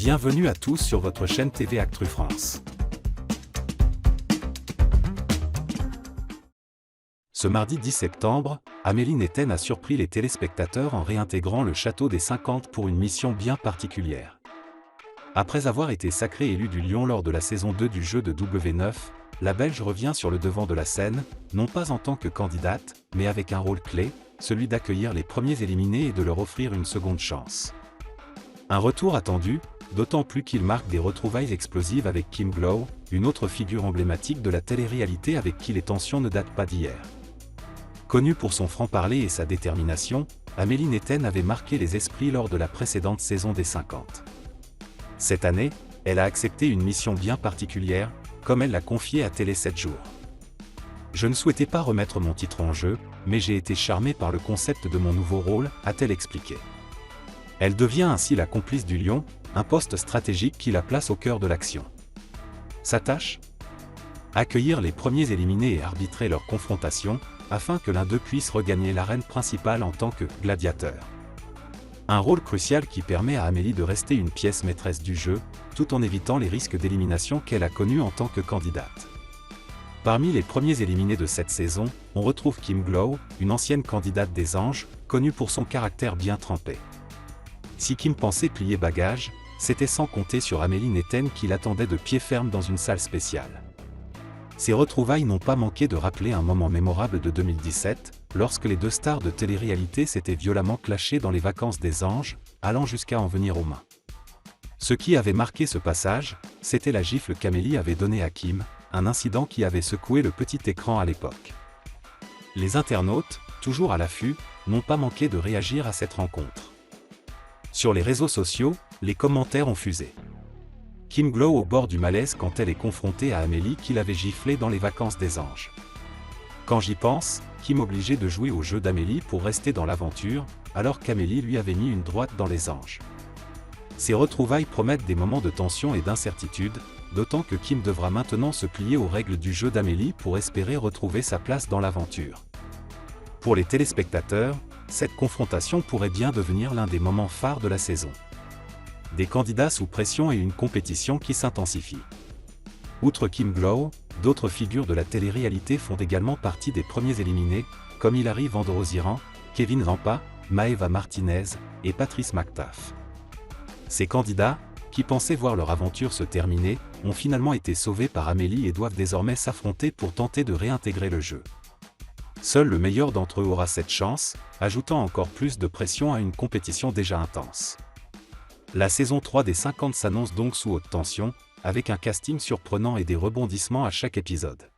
Bienvenue à tous sur votre chaîne TV Actu France. Ce mardi 10 septembre, Amélie Netten a surpris les téléspectateurs en réintégrant le château des 50 pour une mission bien particulière. Après avoir été sacrée élue du Lion lors de la saison 2 du jeu de W9, la Belge revient sur le devant de la scène, non pas en tant que candidate, mais avec un rôle clé, celui d'accueillir les premiers éliminés et de leur offrir une seconde chance. Un retour attendu, d'autant plus qu'il marque des retrouvailles explosives avec Kim Glow, une autre figure emblématique de la télé-réalité avec qui les tensions ne datent pas d'hier. Connue pour son franc-parler et sa détermination, Amélie Netten avait marqué les esprits lors de la précédente saison des 50. Cette année, elle a accepté une mission bien particulière, comme elle l'a confiée à Télé 7 jours. Je ne souhaitais pas remettre mon titre en jeu, mais j'ai été charmée par le concept de mon nouveau rôle, a-t-elle expliqué. Elle devient ainsi la complice du Lion, un poste stratégique qui la place au cœur de l'action. Sa tâche ? Accueillir les premiers éliminés et arbitrer leur confrontation, afin que l'un d'eux puisse regagner l'arène principale en tant que « gladiateur ». Un rôle crucial qui permet à Amélie de rester une pièce maîtresse du jeu, tout en évitant les risques d'élimination qu'elle a connus en tant que candidate. Parmi les premiers éliminés de cette saison, on retrouve Kim Glow, une ancienne candidate des Anges, connue pour son caractère bien trempé. Si Kim pensait plier bagages, c'était sans compter sur Amélie Netten qui l'attendait de pied ferme dans une salle spéciale. Ces retrouvailles n'ont pas manqué de rappeler un moment mémorable de 2017, lorsque les deux stars de télé-réalité s'étaient violemment clashées dans les vacances des Anges, allant jusqu'à en venir aux mains. Ce qui avait marqué ce passage, c'était la gifle qu'Amélie avait donnée à Kim, un incident qui avait secoué le petit écran à l'époque. Les internautes, toujours à l'affût, n'ont pas manqué de réagir à cette rencontre. Sur les réseaux sociaux, les commentaires ont fusé. Kim Glow au bord du malaise quand elle est confrontée à Amélie qui l'avait giflée dans les vacances des Anges. Quand j'y pense, Kim obligée de jouer au jeu d'Amélie pour rester dans l'aventure, alors qu'Amélie lui avait mis une droite dans les Anges. Ces retrouvailles promettent des moments de tension et d'incertitude, d'autant que Kim devra maintenant se plier aux règles du jeu d'Amélie pour espérer retrouver sa place dans l'aventure. Pour les téléspectateurs, cette confrontation pourrait bien devenir l'un des moments phares de la saison. Des candidats sous pression et une compétition qui s'intensifie. Outre Kim Glow, d'autres figures de la télé-réalité font également partie des premiers éliminés, comme Hilary Vandroziran, Kevin Vampa, Maeva Martinez et Patrice McTaff. Ces candidats, qui pensaient voir leur aventure se terminer, ont finalement été sauvés par Amélie et doivent désormais s'affronter pour tenter de réintégrer le jeu. Seul le meilleur d'entre eux aura cette chance, ajoutant encore plus de pression à une compétition déjà intense. La saison 3 des 50 s'annonce donc sous haute tension, avec un casting surprenant et des rebondissements à chaque épisode.